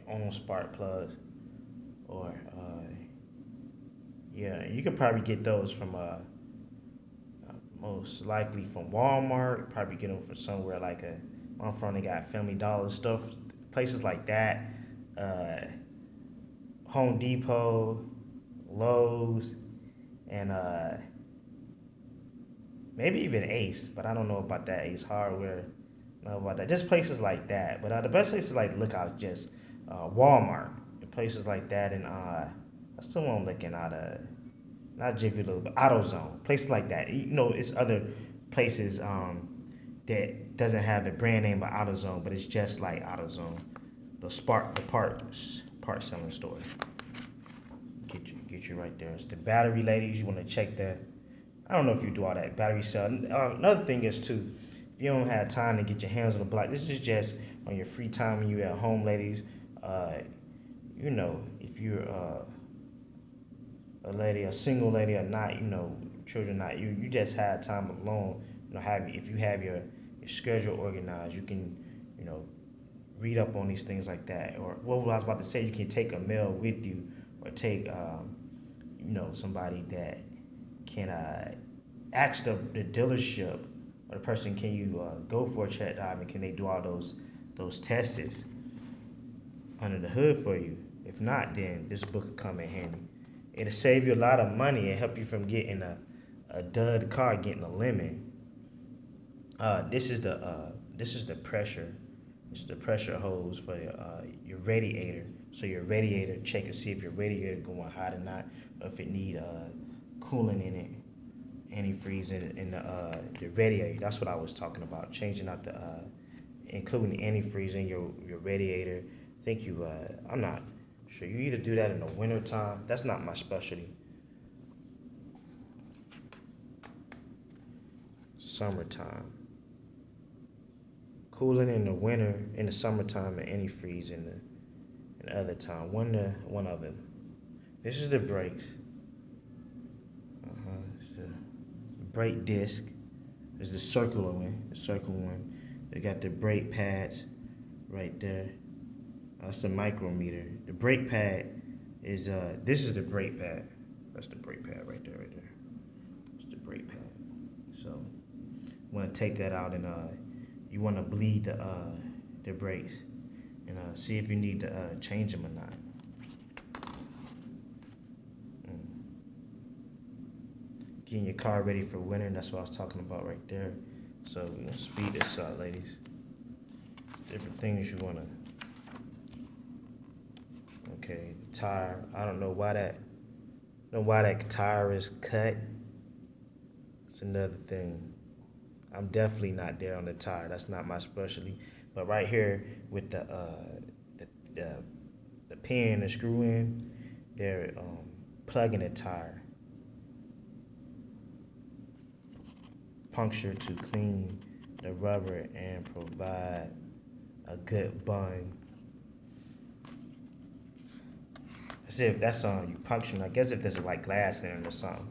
own spark plugs, or yeah, you could probably get those from most likely from Walmart. Probably get them from somewhere like a. I'm from they got Family Dollar stuff, places like that. Uh, Home Depot, Lowe's, and maybe even Ace, but I don't know about that. Ace Hardware, know about that. Just places like that. But the best places like to look out is just Walmart and places like that, and that's the one I'm looking at. Not Jiffy Lube, but AutoZone, places like that. You know, it's other places that doesn't have the brand name of AutoZone, but it's just like AutoZone. The part selling store. Get you right there. It's the battery ladies. You want to check that. I don't know if you do all that battery cell. Another thing is too, if you don't have time to get your hands on the block, this is just on your free time when you're at home, ladies. Uh, you know, if you're a lady, a single lady, or not, you know, children, not you just have time alone. You know, have if you have your schedule organized, you can, you know, read up on these things like that. Or what I was about to say, you can take a mail with you, or take, you know, somebody that can ask the dealership or the person, can you go for a check drive, and can they do all those tests under the hood for you? If not, then this book will come in handy. It'll save you a lot of money and help you from getting a dud car, getting a lemon. This is the pressure. This is the pressure hose for your radiator. So your radiator, check and see if your radiator going hot or not, or if it need cooling in it, antifreeze in the radiator. That's what I was talking about. Changing out the including the antifreeze in your radiator. I think I'm not sure. You either do that in the winter time. That's not my specialty. Summertime. Cooling in the winter, in the summertime, and antifreeze in the other time. One of them. This is the brakes. It's the brake disc. There's the circular one. The circular one. They got the brake pads right there. That's the micrometer. The brake pad is this is the brake pad. That's the brake pad right there, right there. It's the brake pad. So you want to take that out, and you want to bleed the brakes, and see if you need to change them or not. Mm. Getting your car ready for winter. That's what I was talking about right there. So we're gonna speed this up, ladies. Different things you wanna. Okay, tire. I don't know why that. Know why that tire is cut. It's another thing. I'm definitely not there on the tire. That's not my specialty. But right here with the the, the pin and screw in, they're plugging the tire. Puncture to clean the rubber and provide a good bond. As if that's on you puncturing. I guess if there's like glass in it or something,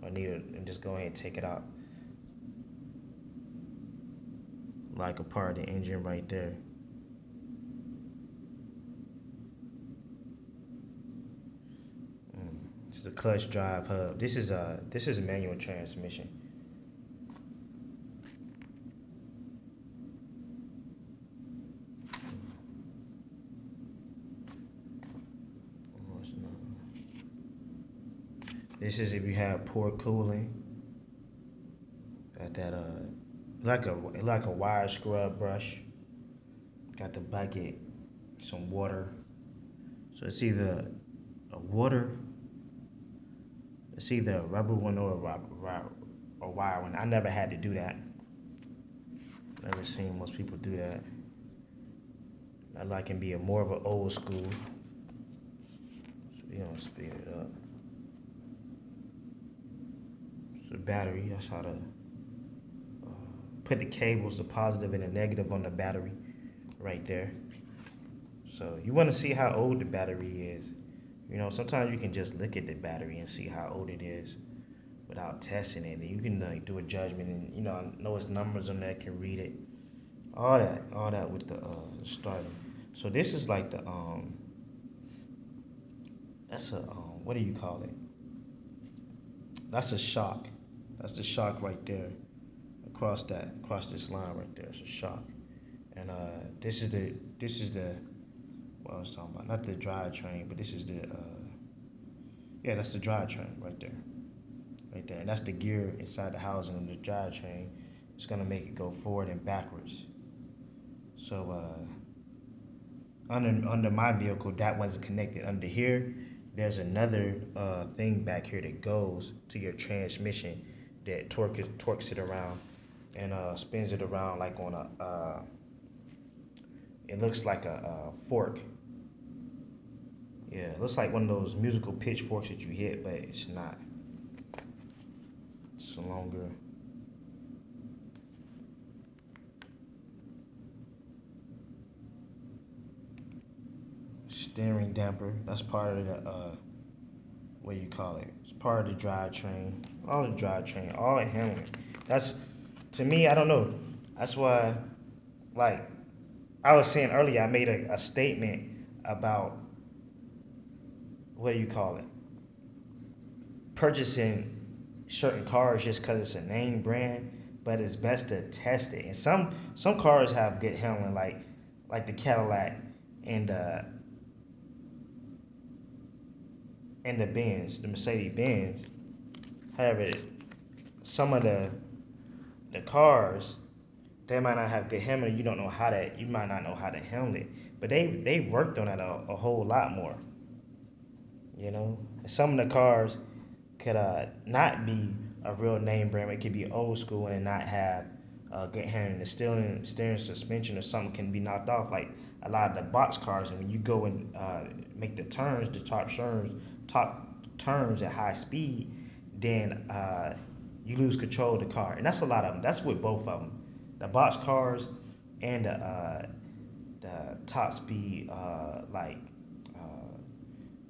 I need it, and just go ahead and take it out, like a part of the engine right there. This is the clutch drive hub. This is a manual transmission. This is if you have poor cooling. Got that like a wire scrub brush. Got the bucket, some water. So it's either a water, it's either a rubber one or a wire one. I never had to do that. Never seen most people do that. I like can be a more of an old school. So we don't speed it up. So the battery, that's how to put the cables, the positive and the negative on the battery right there. So you want to see how old the battery is. You know, sometimes you can just look at the battery and see how old it is without testing it. And you can do a judgment, and know its numbers on there, can read it. All that with the starter. So this is like the that's a what do you call it? That's a shock. That's the shock right there across this line right there. It's a shock. And this is the what I was talking about. Not the drivetrain, but this is the yeah, that's the drivetrain right there. Right there. And that's the gear inside the housing of the drivetrain. It's gonna make it go forward and backwards. So under my vehicle that wasn't connected. Under here, there's another thing back here that goes to your transmission that torques it around and spins it around like on a it looks like a fork. Yeah, it looks like one of those musical pitchforks that you hit, but it's not. It's a longer. Steering damper. That's part of the what do you call it? It's part of the drivetrain. All the drivetrain, all the handling. That's to me. I don't know. That's why, like I was saying earlier, I made a statement about what do you call it? Purchasing certain cars just because it's a name brand, but it's best to test it. And some cars have good handling, like the Cadillac and the Benz, the Mercedes Benz. However, some of the cars they might not have good handling. You might not know how to handle it, but they've worked on it a whole lot more. Some of the cars could not be a real name brand. It could be old school and not have good handling. The steering suspension or something can be knocked off. Like a lot of the box cars, and when you go and make the turns, the top turns at high speed, then you lose control of the car. And that's a lot of them. That's with both of them, the box cars and the top speed like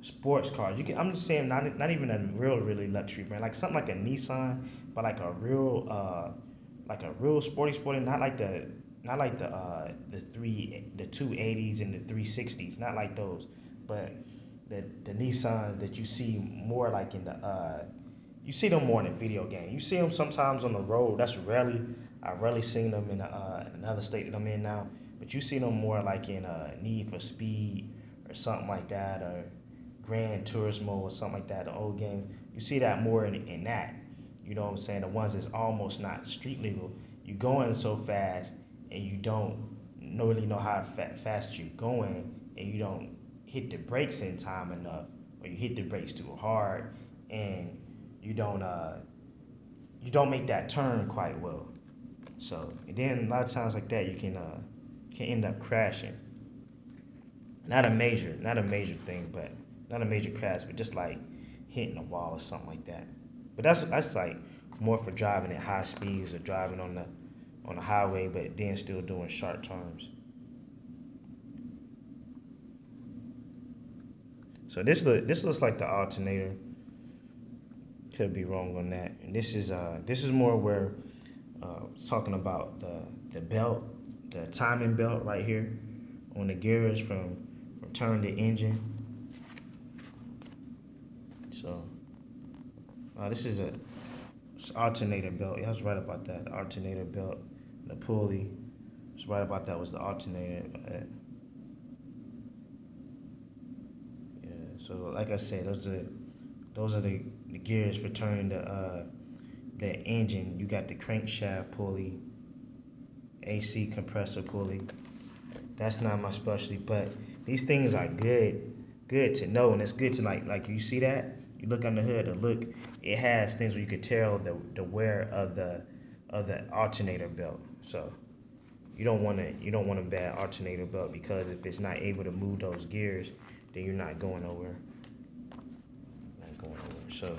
sports cars. I'm just saying, not even a real really luxury brand, like something like a Nissan, but like a real sporty, not like the 280s and the 360s, not like those, but the Nissans that you see more like in the you see them more in the video game. You see them sometimes on the road. I rarely seen them in another state that I'm in now, but you see them more like in Need for Speed or something like that, or Gran Turismo or something like that, the old games. You see that more in that. You know what I'm saying? The ones that's almost not street legal. You going so fast and you don't really know how fast you're going, and you don't hit the brakes in time enough, or you hit the brakes too hard, and you don't make that turn quite well. So and then a lot of times like that you can end up crashing. Not a major thing, but not a major crash, but just like hitting a wall or something like that. But that's like more for driving at high speeds or driving on the highway, but then still doing sharp turns. So this looks like the alternator. Could be wrong on that. And this is more where it's talking about the belt, the timing belt right here on the gears from turn the engine. So this is a alternator belt. Yeah, I was right about that. The alternator belt, the pulley. I was right about that was the alternator. Yeah. So like I said, those are the gears for turning the engine. You got the crankshaft pulley, AC compressor pulley. That's not my specialty, but these things are good to know, and it's good to like you see that. You look on the hood, it has things where you can tell the wear of the alternator belt. So you don't want a bad alternator belt, because if it's not able to move those gears, then you're not going nowhere. Not going nowhere. So,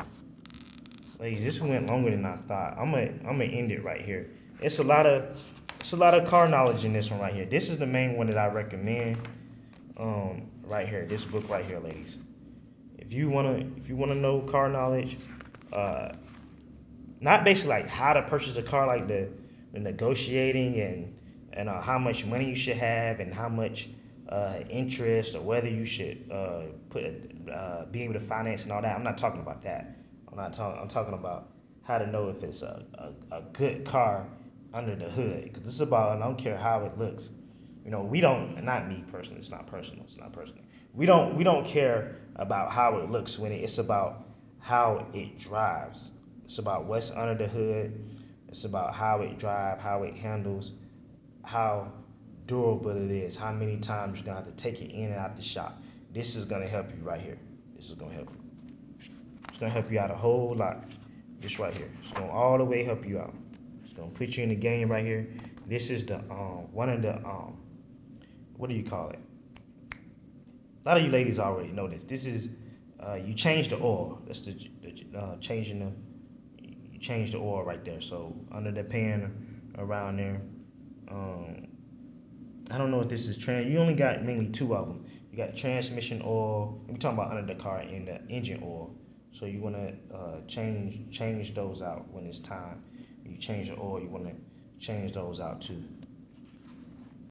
ladies, this went longer than I thought. I'm gonna end it right here. It's a lot of car knowledge in this one right here. This is the main one that I recommend. Right here, this book right here, ladies. If you wanna know car knowledge, not basically like how to purchase a car, like the negotiating and how much money you should have, and how much interest or whether you should be able to finance and all that. I'm not talking about that. I'm talking about how to know if it's a good car under the hood. Because it's about, I don't care how it looks. We don't, not me personally, it's not personal, we don't care about how it looks it's about how it drives. It's about what's under the hood. It's about how it drives, how it handles, how durable it is, how many times you're gonna have to take it in and out the shop. This is gonna help you right here. This is gonna help you. It's gonna help you out a whole lot. This right here. It's gonna all the way help you out. It's gonna put you in the game right here. This is the one of the what do you call it? A lot of you ladies already know this. This is you change the oil. That's the changing the you change the oil right there. So under the pan around there. I don't know if this is you only got mainly two of them. You got transmission oil. We're talking about under the car and the engine oil. So you want to change those out when it's time. When you change the oil, you want to change those out too.